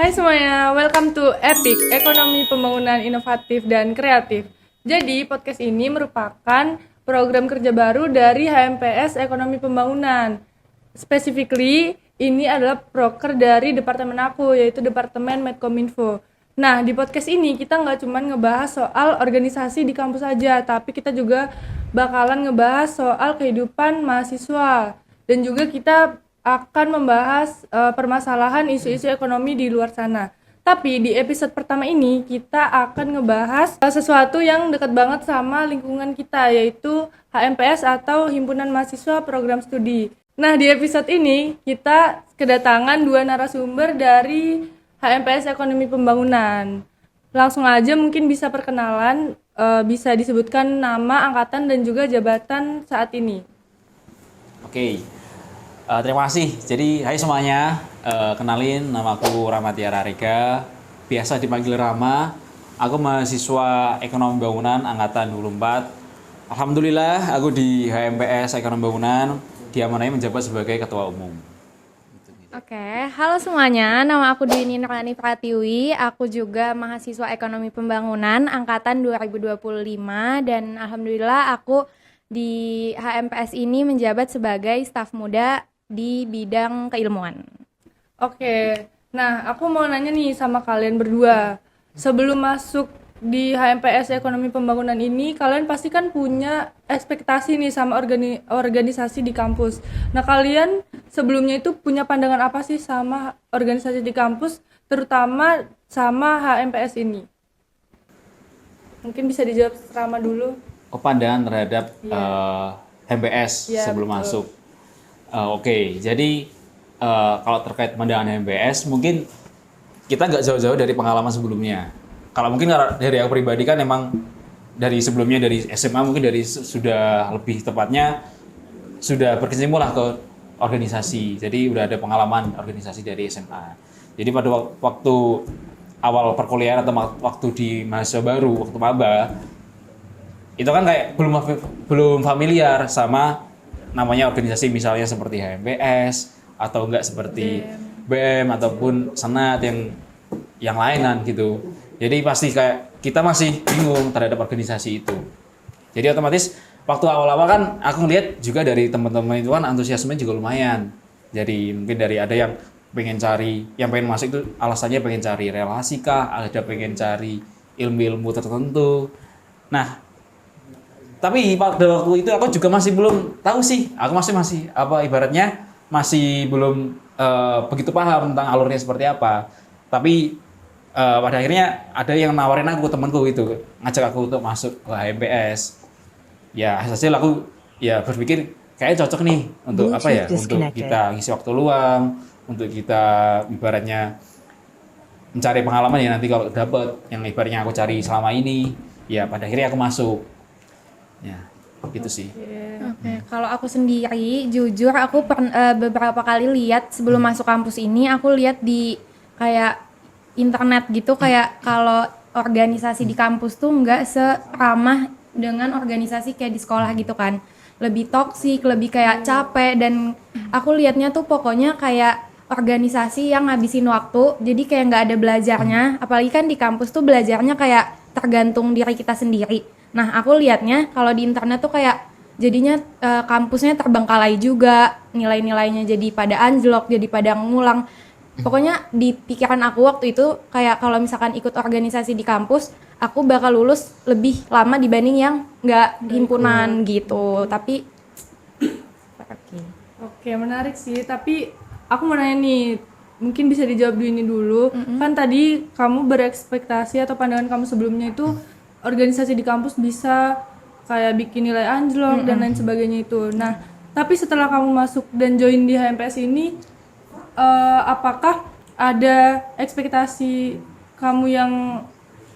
Hai semuanya, welcome to EPIK, Ekonomi Pembangunan Inovatif dan Kreatif. Jadi, podcast ini merupakan program kerja baru dari HMPS Ekonomi Pembangunan. Specifically, ini adalah proker dari departemen aku, yaitu Departemen Medkominfo. Nah, di podcast ini kita nggak cuma ngebahas soal organisasi di kampus aja, tapi kita juga bakalan ngebahas soal kehidupan mahasiswa. Dan juga kita akan membahas permasalahan isu-isu ekonomi di luar sana. Tapi di episode pertama ini kita akan ngebahas sesuatu yang dekat banget sama lingkungan kita, yaitu HMPS atau Himpunan Mahasiswa Program Studi. Nah, di episode ini kita kedatangan dua narasumber dari HMPS Ekonomi Pembangunan. Langsung aja mungkin bisa perkenalan, bisa disebutkan nama, angkatan, dan juga jabatan saat ini. Oke. Terima kasih. Jadi, hai semuanya. Kenalin, nama aku Ramatiara Rega. Biasa dipanggil Rama. Aku mahasiswa Ekonomi Bangunan Angkatan 24. Alhamdulillah, aku di HMPS Ekonomi Bangunan diamanai menjabat sebagai Ketua Umum. Oke, halo semuanya. Nama aku Dwi Nirani Pratiwi. Aku juga mahasiswa Ekonomi Pembangunan Angkatan 2025 dan alhamdulillah aku di HMPS ini menjabat sebagai staf muda di bidang keilmuan. Oke, nah aku mau nanya nih sama kalian berdua. Sebelum masuk di HMPS Ekonomi Pembangunan ini, kalian pasti kan punya ekspektasi nih sama organisasi di kampus. Nah, kalian sebelumnya itu punya pandangan apa sih sama organisasi di kampus, terutama sama HMPS ini? Mungkin bisa dijawab Rama dulu. Pandangan terhadap HMPS sebelum betul. masuk. Oke, jadi kalau terkait pandangan HMPS, mungkin kita nggak jauh-jauh dari pengalaman sebelumnya. Kalau mungkin dari aku pribadi kan emang dari sebelumnya dari SMA mungkin dari sudah lebih tepatnya sudah berkecimpung lah ke organisasi. Jadi udah ada pengalaman organisasi dari SMA. Jadi pada waktu awal perkuliahan atau waktu di mahasiswa baru, waktu maba, itu kan kayak belum familiar sama namanya organisasi misalnya seperti HMPS atau enggak seperti BEM ataupun Senat yang lainan gitu. Jadi pasti kayak kita masih bingung terhadap organisasi itu. Jadi otomatis waktu awal-awal kan aku ngeliat juga dari teman-teman itu kan antusiasmenya juga lumayan. Jadi mungkin dari ada yang pengen masuk itu alasannya pengen cari relasi kah, ada pengen cari ilmu-ilmu tertentu. Nah, tapi pada waktu itu aku juga masih belum tahu sih. Aku masih ibaratnya masih belum begitu paham tentang alurnya seperti apa. Tapi pada akhirnya ada yang nawarin aku, temanku itu ngajak aku untuk masuk ke HMPS. Ya, hasil aku ya berpikir kayaknya cocok nih untuk untuk kita ngisi waktu luang, untuk kita ibaratnya mencari pengalaman ya nanti kalau dapet yang ibaratnya aku cari selama ini, ya pada akhirnya aku masuk. Ya, gitu sih. Oke, kalau aku sendiri, jujur aku beberapa kali lihat sebelum masuk kampus ini, aku lihat di kayak internet gitu, kayak kalau organisasi di kampus tuh nggak seramah dengan organisasi kayak di sekolah gitu kan. Lebih toksik, lebih kayak capek, dan aku lihatnya tuh pokoknya kayak organisasi yang ngabisin waktu, jadi kayak nggak ada belajarnya. Apalagi kan di kampus tuh belajarnya kayak tergantung diri kita sendiri. Nah, aku lihatnya kalau di internet tuh kayak jadinya kampusnya terbengkalai juga, nilai-nilainya jadi pada anjlok, jadi pada ngulang. Pokoknya di pikiran aku waktu itu kayak kalau misalkan ikut organisasi di kampus, aku bakal lulus lebih lama dibanding yang nggak himpunan gitu. Tapi Oke, menarik sih. Tapi aku mau nanya nih, mungkin bisa dijawab ini dulu. Kan tadi kamu berekspektasi atau pandangan kamu sebelumnya itu organisasi di kampus bisa kayak bikin nilai anjlok dan lain sebagainya itu. Nah, tapi setelah kamu masuk dan join di HMPS ini, apakah ada ekspektasi kamu yang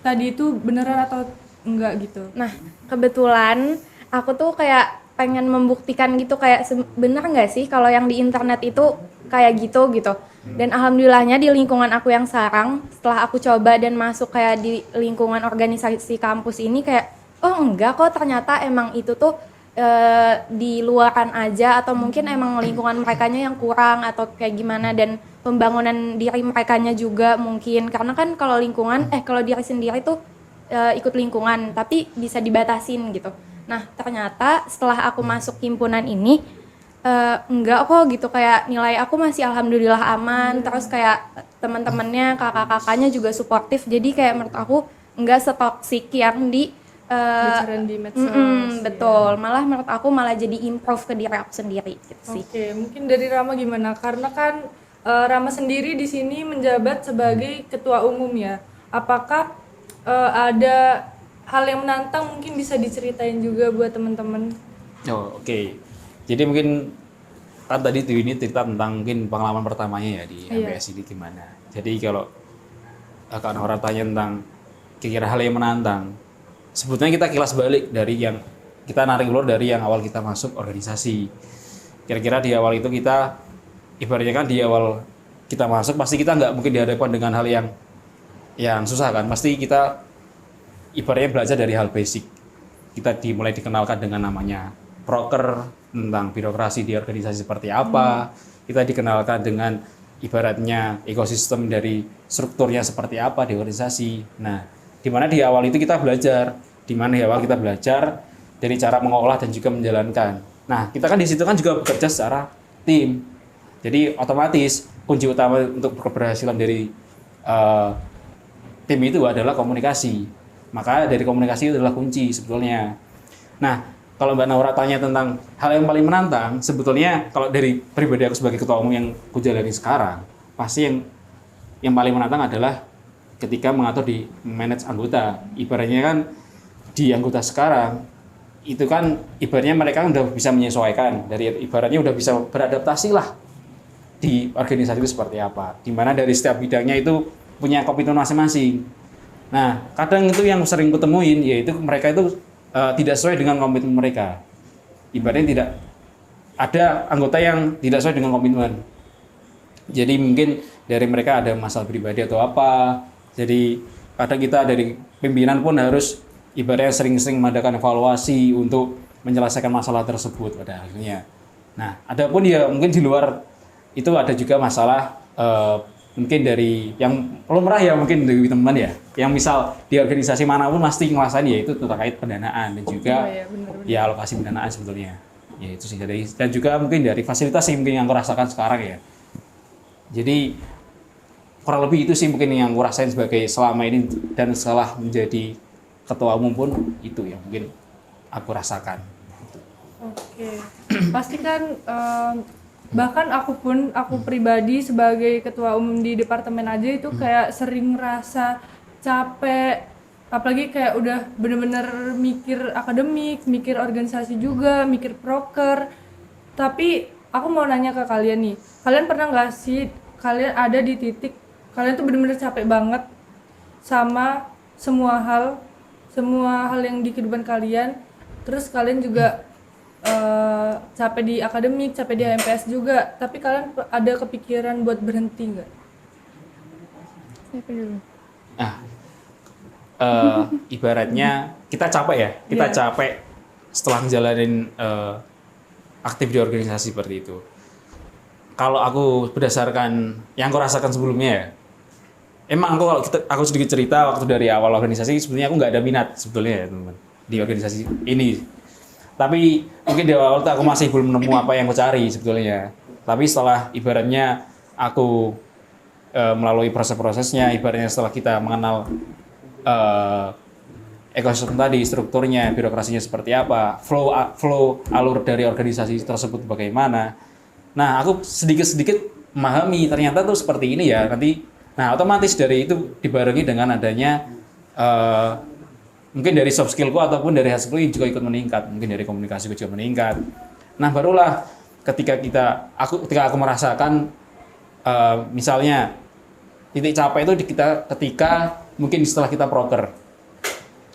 tadi itu beneran atau enggak gitu? nah, kebetulan aku tuh kayak pengen membuktikan gitu, kayak bener nggak sih kalau yang di internet itu kayak gitu. Dan alhamdulillahnya di lingkungan aku yang sekarang, setelah aku coba dan masuk kayak di lingkungan organisasi kampus ini, kayak oh enggak kok, ternyata emang itu tuh di luaran aja atau mungkin emang lingkungan merekanya yang kurang atau kayak gimana, dan pembangunan diri merekanya juga mungkin, karena kan kalau lingkungan kalau diri sendiri tuh ikut lingkungan tapi bisa dibatasin gitu. Nah ternyata setelah aku masuk himpunan ini enggak kok gitu, kayak nilai aku masih alhamdulillah aman, terus kayak teman-temannya kakak-kakaknya juga suportif, jadi kayak menurut aku enggak setoksik yang di Bicara di medsos. betul, malah menurut aku malah jadi improve ke diri aku sendiri gitu sih. Oke, mungkin dari Rama gimana? Karena kan Rama sendiri di sini menjabat sebagai ketua umum ya. Apakah ada hal yang menantang mungkin bisa diceritain juga buat teman-teman? Oh, oke. Jadi mungkin kan tadi tuh ini cerita tentang mungkin pengalaman pertamanya ya di MPS ini gimana. Jadi kalau akan orang tanya tentang kira-kira hal yang menantang, sebetulnya kita kilas balik dari yang kita narik ulur dari yang awal kita masuk organisasi. Kira-kira di awal itu kita ibaratnya kan di awal kita masuk pasti kita nggak mungkin dihadapkan dengan hal yang susah kan. Pasti kita ibaratnya belajar dari hal basic. Kita dimulai dikenalkan dengan namanya proker, tentang birokrasi di organisasi seperti apa. Kita dikenalkan dengan ibaratnya ekosistem dari strukturnya seperti apa di organisasi. Nah, di mana di awal itu kita belajar, dari cara mengolah dan juga menjalankan. Nah, kita kan di situ kan juga bekerja secara tim. Jadi otomatis kunci utama untuk keberhasilan dari tim itu adalah komunikasi. Maka dari komunikasi itu adalah kunci sebetulnya. Nah, kalau Mbak Naura tanya tentang hal yang paling menantang, sebetulnya kalau dari pribadi aku sebagai ketua umum yang kujalani sekarang, pasti yang paling menantang adalah ketika mengatur di manage anggota. Ibaratnya kan di anggota sekarang itu kan ibaratnya mereka udah bisa menyesuaikan, dari ibaratnya udah bisa beradaptasi lah di organisasi itu seperti apa. Dimana dari setiap bidangnya itu punya komitmen masing-masing. Nah, kadang itu yang sering kutemuin yaitu mereka itu tidak sesuai dengan komitmen mereka. Ibaratnya tidak ada anggota yang tidak sesuai dengan komitmen. Jadi mungkin dari mereka ada masalah pribadi atau apa. Jadi kadang kita dari pimpinan pun harus ibaratnya sering-sering mengadakan evaluasi untuk menyelesaikan masalah tersebut pada akhirnya. Nah, adapun ya mungkin di luar itu ada juga masalah mungkin dari yang lumrah ya, mungkin dari teman ya, yang misal di organisasi manapun pasti ngerasain ya itu terkait pendanaan dan juga ya alokasi pendanaan sebetulnya ya itu sih. Dan juga mungkin dari fasilitas sih mungkin yang aku rasakan sekarang ya. Jadi kurang lebih itu sih mungkin yang aku rasain sebagai selama ini, dan setelah menjadi ketua umum pun itu ya mungkin aku rasakan. Oke, pasti kan bahkan aku pribadi sebagai ketua umum di departemen aja itu kayak sering ngerasa capek, apalagi kayak udah bener-bener mikir akademik, mikir organisasi juga, mikir proker. Tapi aku mau nanya ke kalian nih, kalian pernah nggak sih kalian ada di titik kalian tuh bener-bener capek banget sama semua hal yang di kehidupan kalian, terus kalian juga capek di akademik, capek di HMPS juga, tapi kalian ada kepikiran buat berhenti nggak? Siapa dulu? Ibaratnya kita capek ya, capek setelah menjalanin aktif di organisasi seperti itu. Kalau aku berdasarkan yang aku rasakan sebelumnya ya, emang aku sedikit cerita waktu dari awal organisasi sebetulnya aku nggak ada minat sebetulnya ya teman-teman di organisasi ini. Tapi mungkin di awal itu aku masih belum nemu apa yang aku cari sebetulnya. Tapi setelah ibaratnya aku melalui proses-prosesnya, ibaratnya setelah kita mengenal ekosistem tadi, strukturnya, birokrasinya seperti apa, flow alur dari organisasi tersebut bagaimana. Nah, aku sedikit-sedikit memahami ternyata tuh seperti ini ya nanti. Nah, otomatis dari itu dibarengi dengan adanya mungkin dari soft skillku ataupun dari hard skillku juga ikut meningkat, mungkin dari komunikasiku juga meningkat. Nah, barulah ketika aku merasakan misalnya titik capek itu kita ketika mungkin setelah kita proker.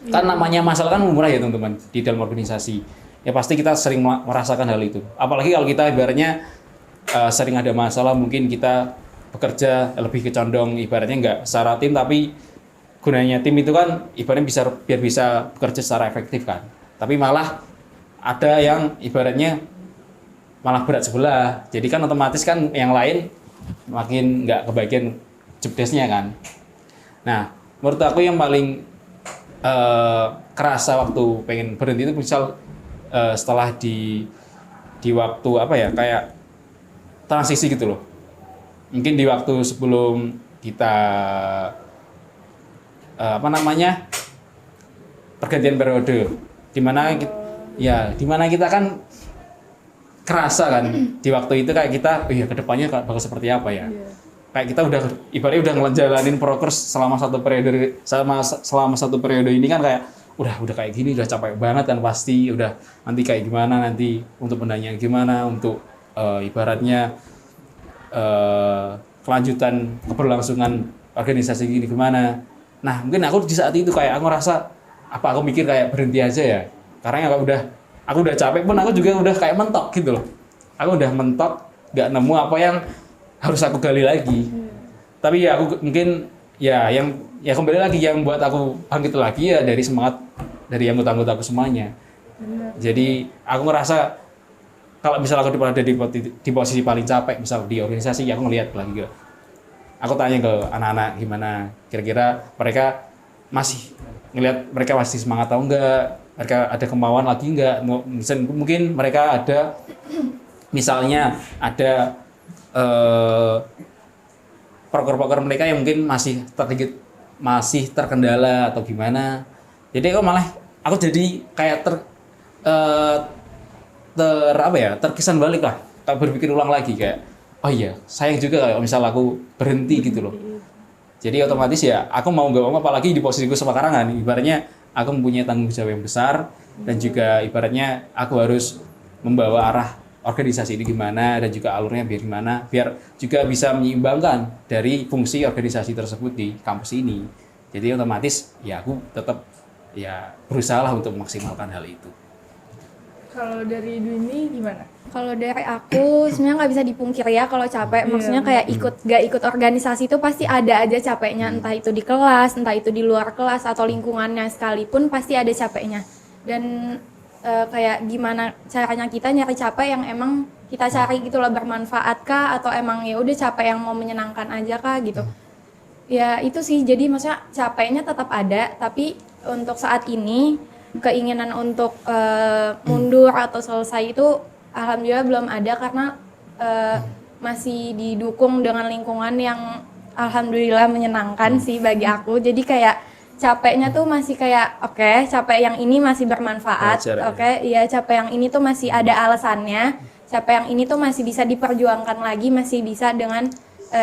Kan namanya masalah kan murah ya teman-teman di dalam organisasi. Ya pasti kita sering merasakan hal itu. Apalagi kalau kita ibaratnya sering ada masalah, mungkin kita bekerja lebih kecondong ibaratnya nggak secara tim, tapi gunanya tim itu kan ibaratnya biar bisa bekerja secara efektif kan. Tapi malah ada yang ibaratnya malah berat sebelah. Jadi kan otomatis kan yang lain makin nggak kebagian jobdesknya kan. Nah, menurut aku yang paling kerasa waktu pengen berhenti itu misal setelah di waktu apa ya, kayak transisi gitu loh. Mungkin di waktu sebelum kita pergantian periode, dimana kita kan kerasa kan di waktu itu kayak kita, oh iya kedepannya bakal seperti apa ya? Kayak kita ibaratnya udah ngejalanin progres selama satu periode ini kan kayak udah kayak gini, udah capek banget kan pasti, udah nanti kayak gimana, nanti untuk pendanaan gimana, untuk ibaratnya kelanjutan keberlangsungan organisasi gini gimana. Nah mungkin aku di saat itu kayak aku rasa aku mikir kayak berhenti aja ya, karena aku udah capek pun aku juga udah kayak mentok gitu loh. Aku udah mentok, nggak nemu apa yang harus aku gali lagi. Tapi ya aku mungkin yang kembali lagi yang buat aku bangkit lagi ya dari semangat dari anggota-anggota aku semuanya. Jadi aku ngerasa kalau misal aku ada di posisi paling capek, misal di organisasi, aku ngelihat lagi aku tanya ke anak-anak gimana kira-kira mereka masih ngelihat mereka masih semangat atau enggak, mereka ada kemauan lagi enggak, mungkin mereka ada misalnya ada proker-proker mereka yang mungkin masih terkendala atau gimana. Jadi aku jadi kayak terkesan balik lah, berpikir ulang lagi kayak oh iya sayang juga kalau misal aku berhenti gitu loh. Jadi otomatis ya aku mau nggak mau, apalagi di posisiku sekarang kan ibaratnya aku mempunyai tanggung jawab yang besar dan juga ibaratnya aku harus membawa arah organisasi ini gimana dan juga alurnya biar juga bisa menyeimbangkan dari fungsi organisasi tersebut di kampus ini. Jadi otomatis ya aku tetap ya berusaha lah untuk memaksimalkan hal itu. Kalau dari Dini gimana? Kalau dari aku sebenarnya nggak bisa dipungkiri ya kalau capek. Maksudnya kayak gak ikut organisasi itu pasti ada aja capeknya, entah itu di kelas, entah itu di luar kelas atau lingkungannya sekalipun pasti ada capeknya. Dan kayak gimana caranya kita nyari capek yang emang kita cari gitu loh, bermanfaat kah atau emang ya udah capek yang mau menyenangkan aja kah gitu. Ya itu sih, jadi maksudnya capeknya tetap ada, tapi untuk saat ini keinginan untuk mundur atau selesai itu alhamdulillah belum ada, karena masih didukung dengan lingkungan yang alhamdulillah menyenangkan sih bagi aku. Jadi kayak capeknya tuh masih kayak oke, capek yang ini masih bermanfaat, iya capek yang ini tuh masih ada alasannya, capek yang ini tuh masih bisa diperjuangkan lagi, masih bisa dengan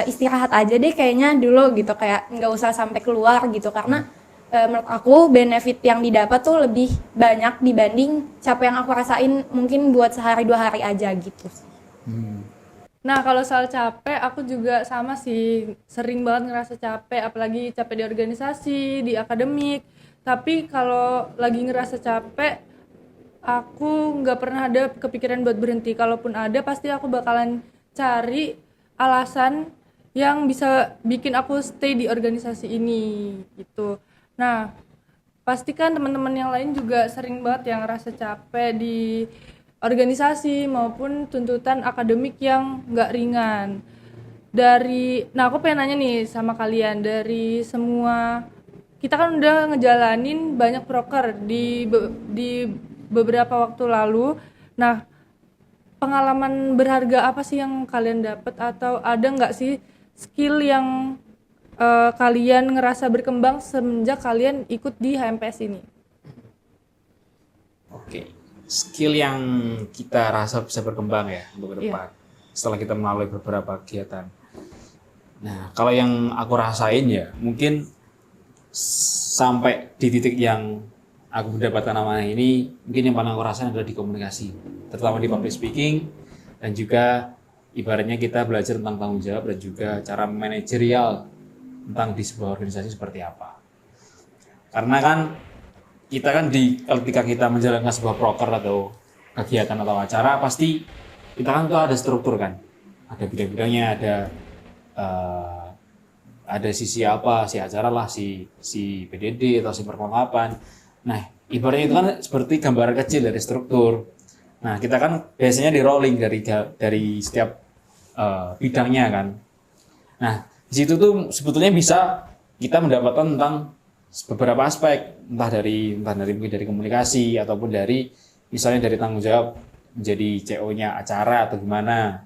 istirahat aja deh kayaknya dulu gitu, kayak nggak usah sampai keluar gitu, karena menurut aku benefit yang didapat tuh lebih banyak dibanding capek yang aku rasain mungkin buat sehari 2 hari aja gitu. Nah kalau soal capek aku juga sama sih, sering banget ngerasa capek, apalagi capek di organisasi, di akademik. Tapi kalau lagi ngerasa capek aku nggak pernah ada kepikiran buat berhenti. Kalaupun ada pasti aku bakalan cari alasan yang bisa bikin aku stay di organisasi ini gitu. Nah, pastikan teman-teman yang lain juga sering banget yang ngerasa capek di organisasi maupun tuntutan akademik yang nggak ringan. Nah aku pengen nanya nih sama kalian, dari semua, kita kan udah ngejalanin banyak proker di beberapa waktu lalu. Nah, pengalaman berharga apa sih yang kalian dapat, atau ada nggak sih skill yang kalian ngerasa berkembang semenjak kalian ikut di HMPS ini? Oke, skill yang kita rasa bisa berkembang ya untuk ke depan setelah kita melalui beberapa kegiatan. Nah, kalau yang aku rasain ya mungkin sampai di titik yang aku mendapatkan amanah ini, mungkin yang paling aku rasain adalah di komunikasi, terutama di public speaking, dan juga ibaratnya kita belajar tentang tanggung jawab dan juga cara manajerial tentang di sebuah organisasi seperti apa. Karena kan kita kan ketika kita menjalankan sebuah proker atau kegiatan atau acara, pasti kita kan tuh ada struktur kan, ada bidang-bidangnya, ada sisi apa, si acara lah, si PDD atau si perlengkapan. Nah Ibaratnya itu kan seperti gambaran kecil dari struktur. Nah, kita kan biasanya di rolling dari setiap bidangnya kan. Nah, di situ tuh sebetulnya bisa kita mendapatkan tentang beberapa aspek, mungkin dari komunikasi ataupun dari misalnya dari tanggung jawab menjadi CO-nya acara atau gimana.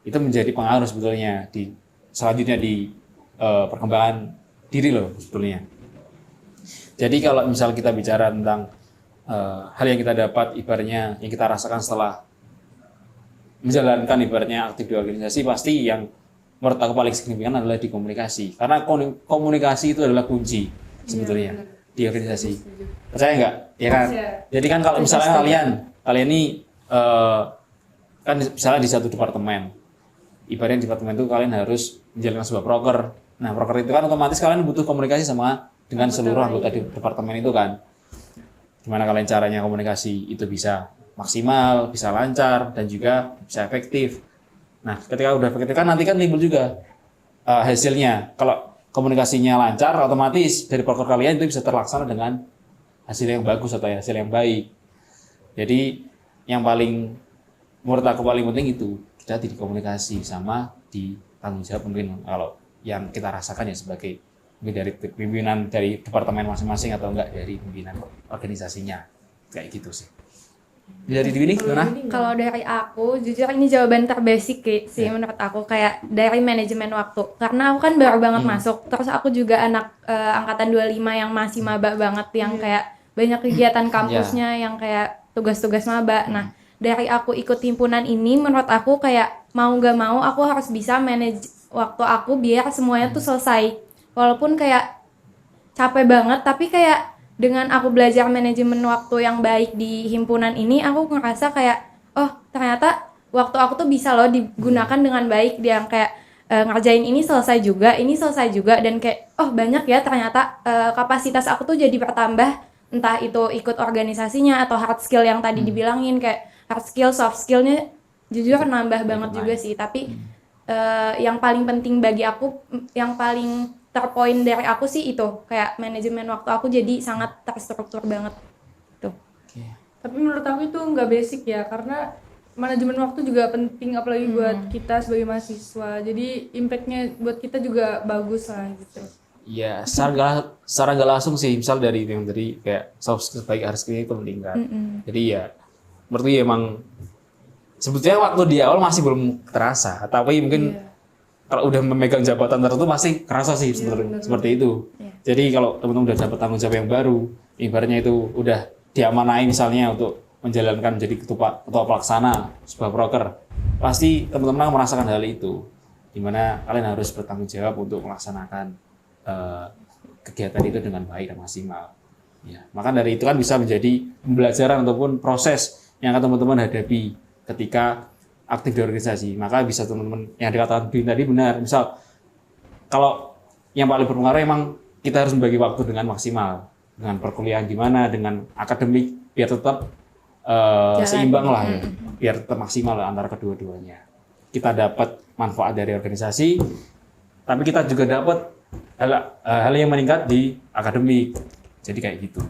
Itu menjadi pengaruh sebetulnya selanjutnya di perkembangan diri loh sebetulnya. Jadi kalau misal kita bicara tentang hal yang kita dapat ibaratnya yang kita rasakan setelah menjalankan ibaratnya aktif di organisasi, pasti yang menurut aku paling signifikan adalah di komunikasi. Karena komunikasi itu adalah kunci sebetulnya di organisasi. Percaya nggak? Ya kan? Jadi kan kalau misalnya kalian ini kan misalnya di satu departemen, ibaratnya departemen itu kalian harus menjalankan sebuah proker. Nah, proker itu kan otomatis kalian butuh komunikasi dengan seluruh anggota di departemen itu kan. Gimana kalian caranya komunikasi itu bisa maksimal, bisa lancar, dan juga bisa efektif. Nah, ketika udah efektif kan nanti kan timbul juga hasilnya. Kalau komunikasinya lancar, otomatis dari proker kalian itu bisa terlaksana dengan hasil yang bagus atau hasil yang baik. Jadi yang menurut aku paling penting itu kita di komunikasi sama di tanggung jawab mungkin kalau yang kita rasakan ya sebagai dari pimpinan dari departemen masing-masing atau enggak dari pimpinan organisasinya, kayak gitu sih. Dari Dwi gimana? Kalau dari aku, jujur ini jawaban terbasic sih menurut aku, kayak dari manajemen waktu. Karena aku kan baru banget masuk, terus aku juga anak angkatan 25 yang masih maba banget, yang kayak banyak kegiatan kampusnya yang kayak tugas-tugas maba. Nah, dari aku ikut himpunan ini, menurut aku kayak mau gak mau aku harus bisa manage waktu aku biar semuanya tuh selesai. Walaupun kayak capek banget, tapi kayak dengan aku belajar manajemen waktu yang baik di himpunan ini, aku ngerasa kayak, oh ternyata waktu aku tuh bisa loh digunakan dengan baik, yang kayak ngerjain ini selesai juga, dan kayak, oh banyak ya ternyata kapasitas aku tuh jadi bertambah, entah itu ikut organisasinya atau hard skill yang tadi dibilangin, kayak hard skill, soft skillnya jujur nambah banget juga sih. Tapi yang paling penting bagi aku, yang paling terpoin dari aku sih itu kayak manajemen waktu aku jadi sangat terstruktur banget tuh. Tapi menurut aku itu nggak basic ya, karena manajemen waktu juga penting apalagi buat kita sebagai mahasiswa. Jadi impactnya buat kita juga bagus lah gitu. Iya, secara nggak langsung sih, misal dari yang tadi kayak soft skill baik hard skill itu meningkat. Jadi ya berarti emang sebetulnya waktu di awal masih belum terasa, tapi mungkin kalau udah memegang jabatan tertentu pasti kerasa sih seperti itu. Jadi kalau teman-teman udah dapat tanggung jawab yang baru, ibaratnya itu udah diamanai misalnya untuk menjalankan menjadi ketua pelaksana sebuah proker, pasti teman-teman akan merasakan hal itu, dimana kalian harus bertanggung jawab untuk melaksanakan kegiatan itu dengan baik dan maksimal. Ya, maka dari itu kan bisa menjadi pembelajaran ataupun proses yang akan teman-teman hadapi ketika aktif di organisasi. Maka bisa teman-teman yang dikatakan Bin tadi benar. Misal kalau yang paling berpengaruh emang kita harus membagi waktu dengan maksimal, dengan perkuliahan gimana, dengan akademik biar tetap seimbang lah ya, biar tetap maksimal lah antara kedua-duanya. Kita dapat manfaat dari organisasi, tapi kita juga dapat hal yang meningkat di akademik. Jadi kayak gitu.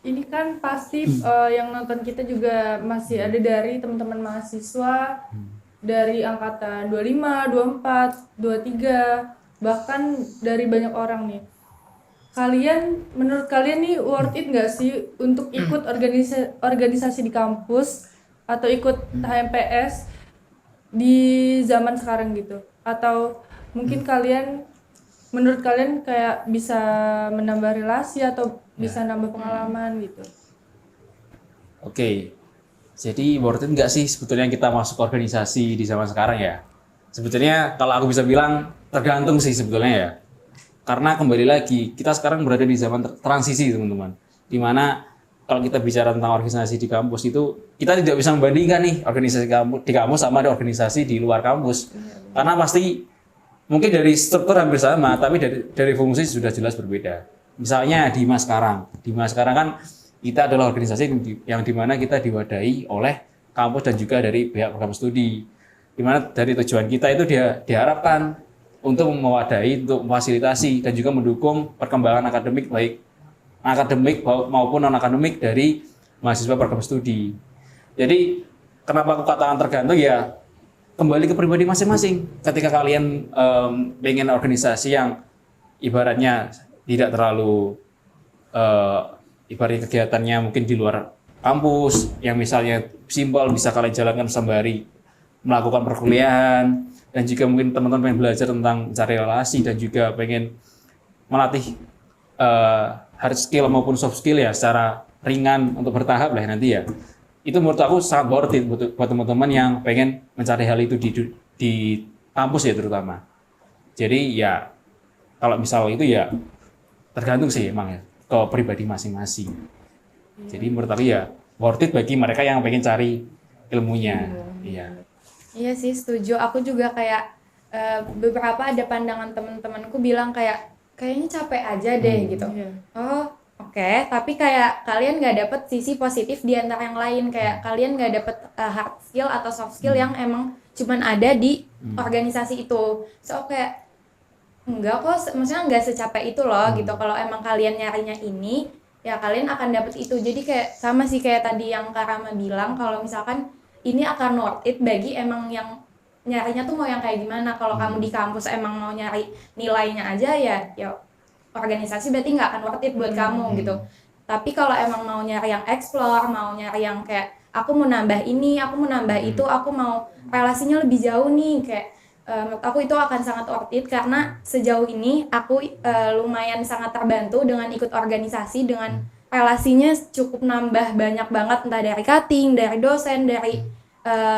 Ini kan pasti yang nonton kita juga masih ada dari teman-teman mahasiswa dari angkatan 25, 24, 23, bahkan dari banyak orang nih. Menurut kalian nih worth it nggak sih untuk ikut organisasi di kampus atau ikut HMPS di zaman sekarang gitu? Atau mungkin menurut kalian kayak bisa menambah relasi atau bisa nambah pengalaman gitu? Oke, jadi worth it nggak sih sebetulnya kita masuk organisasi di zaman sekarang ya? Sebetulnya kalau aku bisa bilang tergantung sih sebetulnya ya. Karena kembali lagi, kita sekarang berada di zaman transisi teman-teman. Dimana kalau kita bicara tentang organisasi di kampus itu, kita tidak bisa membandingkan nih organisasi di kampus sama ada organisasi di luar kampus. Karena pasti mungkin dari struktur hampir sama, tapi dari fungsi sudah jelas berbeda. Misalnya di Dimas sekarang kan kita adalah organisasi yang dimana kita diwadahi oleh kampus dan juga dari pihak program studi. Dimana dari tujuan kita itu diharapkan untuk mewadahi, untuk memfasilitasi dan juga mendukung perkembangan akademik baik akademik maupun non akademik dari mahasiswa program studi. Jadi kenapa aku katakan tergantung ya kembali ke pribadi masing-masing. Ketika kalian pengen organisasi yang ibaratnya tidak terlalu ibaratnya kegiatannya mungkin di luar kampus yang misalnya simpel bisa kalian jalankan sembari melakukan perkuliahan, dan juga mungkin teman-teman pengen belajar tentang cari relasi dan juga pengen melatih hard skill maupun soft skill ya secara ringan untuk bertahap lah nanti ya. Itu menurut aku sangat worth it buat teman-teman yang pengen mencari hal itu di kampus ya terutama. Jadi ya kalau misal itu ya tergantung sih emang ya ke pribadi masing-masing. Jadi menurut aku ya worth it bagi mereka yang pengen cari ilmunya. Iya. Iya sih, setuju. Aku juga kayak beberapa ada pandangan teman-temanku bilang kayaknya capek aja deh gitu. Iya. Oh, oke. Tapi kayak kalian nggak dapet sisi positif di antara yang lain. Kayak kalian nggak dapet hard skill atau soft skill yang emang cuman ada di organisasi itu. So kayak enggak kok, maksudnya nggak secapek itu loh gitu. Kalau emang kalian nyarinya ini, ya kalian akan dapet itu. Jadi kayak sama sih kayak tadi yang Kak Rama bilang, kalau misalkan ini akan worth it bagi emang yang nyarinya tuh mau yang kayak gimana. Kalau kamu di kampus emang mau nyari nilainya aja ya organisasi berarti nggak akan worth it buat kamu gitu. Tapi kalau emang mau nyari yang explore, mau nyari yang kayak aku mau nambah ini, aku mau nambah itu, aku mau relasinya lebih jauh nih, kayak menurut aku itu akan sangat worth it. Karena sejauh ini aku lumayan sangat terbantu dengan ikut organisasi, dengan relasinya cukup nambah banyak banget, entah dari cutting, dari dosen, dari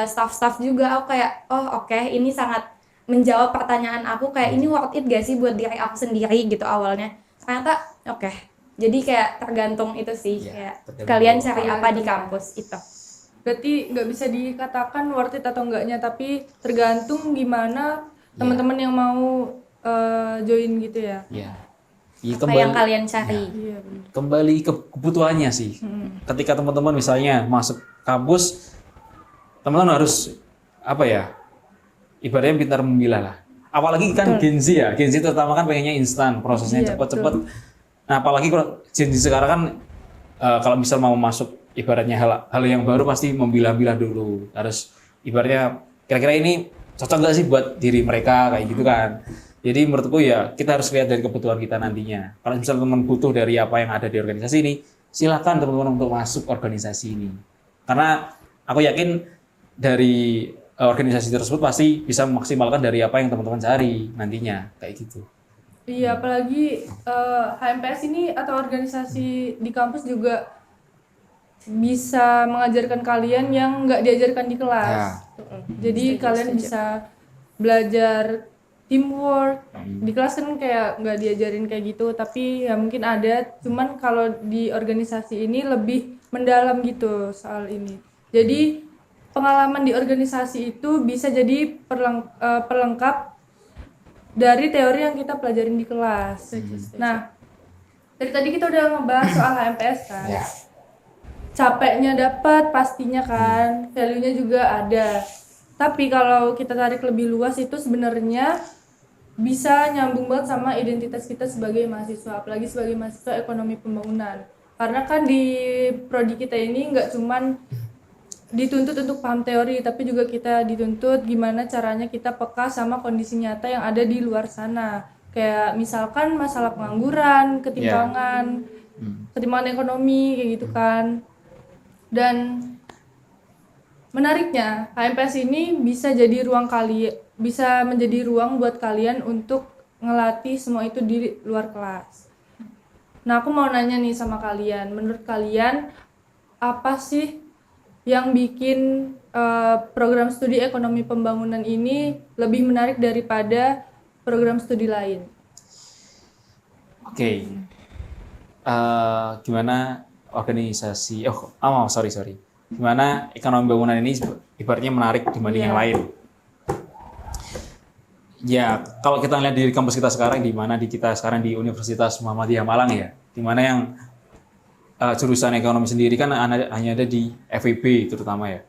staff-staff juga. Aku kayak oke, ini sangat menjawab pertanyaan aku, kayak ini worth it gak sih buat diri aku sendiri gitu awalnya. Ternyata oke. Jadi kayak tergantung itu sih, kayak kalian cari apa di kampus itu. Berarti nggak bisa dikatakan worth it atau enggaknya, tapi tergantung gimana teman-teman yang mau join gitu ya. Iya. Apa yang kalian cari. Iya, benar. Kembali ke kebutuhannya sih. Ketika teman-teman misalnya masuk kampus, teman-teman harus apa ya? Ibaratnya pintar memilah lah. Apalagi kan Gen Z ya, Gen Z terutama kan pengennya instan, prosesnya Iya, cepat-cepat. Nah, apalagi kalau Gen Z sekarang kan kalau misal mau masuk ibaratnya hal yang baru pasti memilah-milah dulu. Harus ibaratnya kira-kira ini cocok nggak sih buat diri mereka kayak gitu kan. Jadi menurutku ya kita harus lihat dari kebutuhan kita nantinya. Kalau misalnya teman butuh dari apa yang ada di organisasi ini, silakan teman-teman untuk masuk organisasi ini. Karena aku yakin dari organisasi tersebut pasti bisa memaksimalkan dari apa yang teman-teman cari nantinya, kayak gitu. Iya, apalagi HMPS ini atau organisasi di kampus juga bisa mengajarkan kalian yang nggak diajarkan di kelas. Jadi kalian bisa belajar teamwork. Di kelas kan kayak nggak diajarin kayak gitu, tapi ya mungkin ada. Cuman kalau di organisasi ini lebih mendalam gitu soal ini. Jadi pengalaman di organisasi itu bisa jadi pelengkap dari teori yang kita pelajarin di kelas. Nah, dari tadi kita udah ngebahas soal HMPS kan. Capeknya dapat pastinya kan, value-nya juga ada. Tapi kalau kita tarik lebih luas itu sebenarnya bisa nyambung banget sama identitas kita sebagai mahasiswa, apalagi sebagai mahasiswa ekonomi pembangunan. Karena kan di prodi kita ini nggak cuman dituntut untuk paham teori, tapi juga kita dituntut gimana caranya kita peka sama kondisi nyata yang ada di luar sana. Kayak misalkan masalah pengangguran, ketimpangan ekonomi kayak gitu kan. Dan menariknya, HMPS ini bisa menjadi ruang buat kalian untuk ngelatih semua itu di luar kelas. Nah, aku mau nanya nih sama kalian, menurut kalian apa sih yang bikin program studi ekonomi pembangunan ini lebih menarik daripada program studi lain? Oke. Gimana organisasi sorry. Gimana ekonomi bangunan ini ibaratnya menarik dibanding yang lain? Ya, kalau kita lihat di kampus kita sekarang, kita sekarang di Universitas Muhammadiyah Malang ya, di mana yang jurusan ekonomi sendiri kan hanya ada di FEB terutama ya.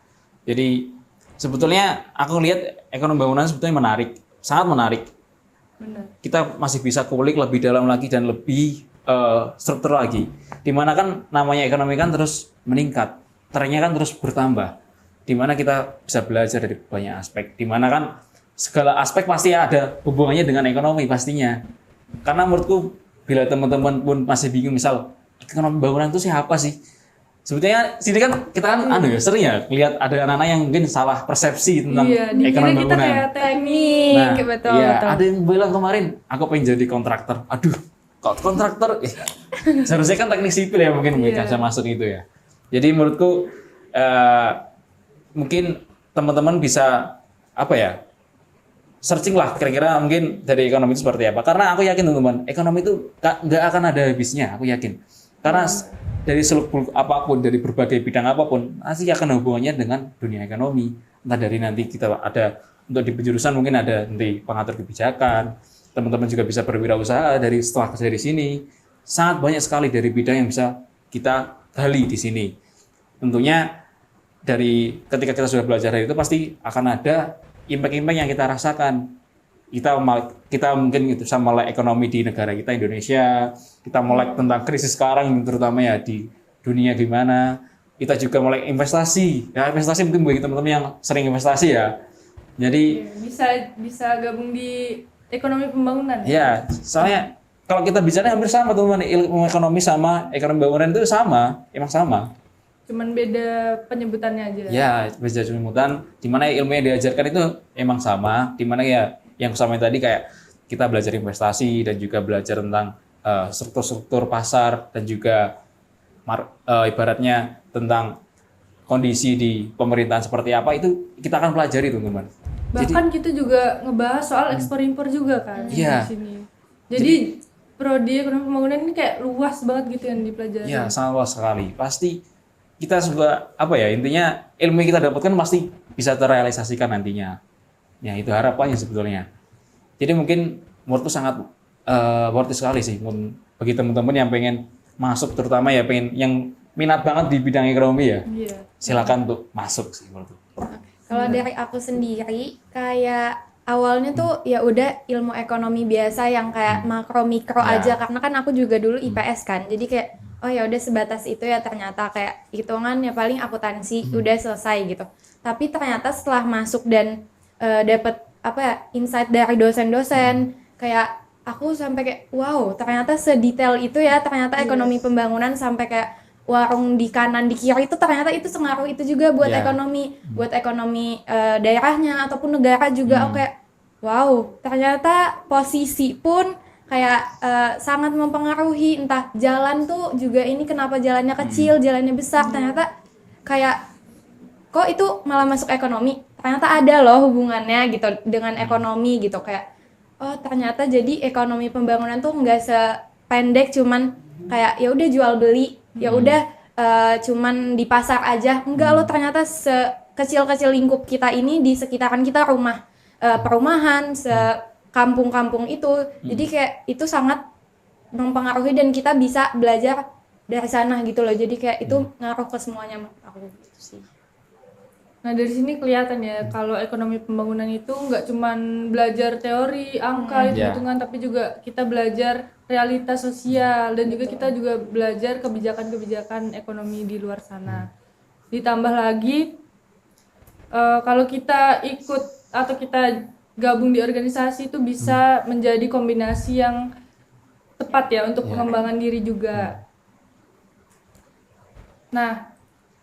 Jadi sebetulnya aku lihat ekonomi bangunan sebetulnya menarik, sangat menarik. Benar. Kita masih bisa kulik lebih dalam lagi dan lebih struktur lagi. Dimana kan namanya ekonomi kan terus meningkat, trennya kan terus bertambah. Dimana kita bisa belajar dari banyak aspek. Dimana kan segala aspek pasti ada hubungannya dengan ekonomi pastinya. Karena menurutku bila teman-teman pun masih bingung misal ekonomi bangunan itu siapa sih? Sebetulnya sini kan kita kan sering ya lihat ada anak-anak yang mungkin salah persepsi tentang Iya, dikira ekonomi kita bangunan. kayak teknik, Nah, betul, iya, betul. ada yang bilang kemarin, aku pengen jadi kontraktor. Aduh, kok kontraktor? Seharusnya kan teknik sipil ya mungkin mereka bisa masuk itu ya. Jadi menurutku mungkin teman-teman bisa apa ya? Searching lah kira-kira mungkin dari ekonomi itu seperti apa. Karena aku yakin teman-teman, ekonomi itu nggak akan ada habisnya, aku yakin. Karena dari seluruh apapun, dari berbagai bidang apapun, pasti akan ada hubungannya dengan dunia ekonomi. Entah dari nanti kita ada, untuk di penjurusan mungkin ada nanti pengatur kebijakan, teman-teman juga bisa berwirausaha setelah dari sini. Sangat banyak sekali dari bidang yang bisa kita gali di sini. Tentunya dari ketika kita sudah belajar dari itu pasti akan ada impact-impact yang kita rasakan. Kita mungkin itu sama melek ekonomi di negara kita Indonesia, kita melek tentang krisis sekarang terutama ya di dunia gimana. Kita juga melek investasi. Ya investasi mungkin bagi teman-teman yang sering investasi ya. Jadi bisa gabung di ekonomi pembangunan. ya, soalnya kalau kita bicara hampir sama teman-teman, ilmu ekonomi sama ekonomi bangunan itu sama, emang sama. Cuman beda penyebutannya aja. Ya, belajar penyebutan, di mana ilmu yang diajarkan itu emang sama, di mana ya yang sama tadi kayak kita belajar investasi dan juga belajar tentang struktur-struktur pasar dan juga ibaratnya tentang kondisi di pemerintahan seperti apa itu kita akan pelajari teman-teman. Bahkan kita juga ngebahas soal ekspor impor juga kan Iya. di sini. Jadi prodi ekonomi pembangunan ini kayak luas banget gitu yang dipelajari. Ya, sangat luas sekali. Pasti kita juga apa ya intinya ilmu yang kita dapatkan pasti bisa terrealisasikan nantinya. Ya itu harapannya sebetulnya. Jadi mungkin menurutku sangat worth it sekali sih bagi teman-teman yang pengen masuk terutama ya pengen yang minat banget di bidang ekonomi ya. Iya. Silakan untuk masuk sih menurutku. Kalau dari aku sendiri kayak awalnya tuh ya udah ilmu ekonomi biasa yang kayak makro mikro Ya. aja karena kan aku juga dulu IPS kan. Jadi kayak oh ya udah sebatas itu ya ternyata kayak hitungan ya paling akuntansi udah selesai gitu. Tapi ternyata setelah masuk dan dapat apa ya insight dari dosen-dosen kayak aku sampai kayak wow ternyata sedetail itu ya ternyata ekonomi pembangunan sampai kayak warung di kanan di kiri itu ternyata itu sengaruh itu juga buat Ya. ekonomi daerahnya ataupun negara juga. Oke wow ternyata posisi pun kayak sangat mempengaruhi entah jalan tuh juga ini kenapa jalannya kecil jalannya besar ternyata kayak kok itu malah masuk ekonomi ternyata ada loh hubungannya gitu dengan ekonomi gitu kayak oh ternyata jadi ekonomi pembangunan tuh nggak sependek cuman kayak ya udah jual beli ya udah cuman di pasar aja enggak loh ternyata sekecil-kecil lingkup kita ini di sekitaran kita rumah perumahan kampung-kampung itu jadi kayak itu sangat mempengaruhi dan kita bisa belajar dari sana gitu loh jadi kayak itu ngaruh ke semuanya menurut aku gitu sih. Nah dari sini kelihatan ya kalau ekonomi pembangunan itu nggak cuman belajar teori, angka, hitung-hitungan, tapi juga kita belajar realitas sosial dan juga kita juga belajar kebijakan-kebijakan ekonomi di luar sana. Ditambah lagi kalau kita ikut atau kita gabung di organisasi itu bisa menjadi kombinasi yang tepat ya untuk pengembangan diri juga. Nah,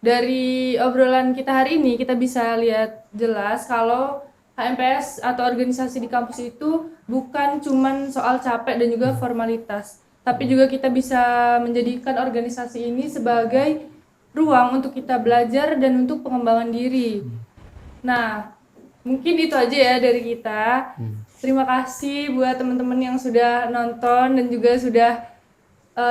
dari obrolan kita hari ini kita bisa lihat jelas kalau HMPS atau organisasi di kampus itu bukan cuman soal capek dan juga formalitas, tapi juga kita bisa menjadikan organisasi ini sebagai ruang untuk kita belajar dan untuk pengembangan diri. Nah, mungkin itu aja ya dari kita. Terima kasih buat teman-teman yang sudah nonton dan juga sudah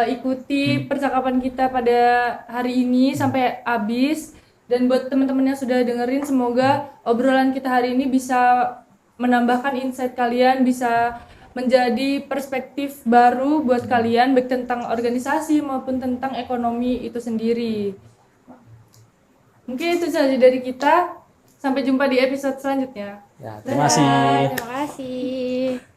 ikuti percakapan kita pada hari ini sampai habis. Dan buat teman-teman yang sudah dengerin, semoga obrolan kita hari ini bisa menambahkan insight kalian, bisa menjadi perspektif baru buat kalian baik tentang organisasi maupun tentang ekonomi itu sendiri. Mungkin itu saja dari kita. Sampai jumpa di episode selanjutnya. Ya, terima kasih. Terima kasih.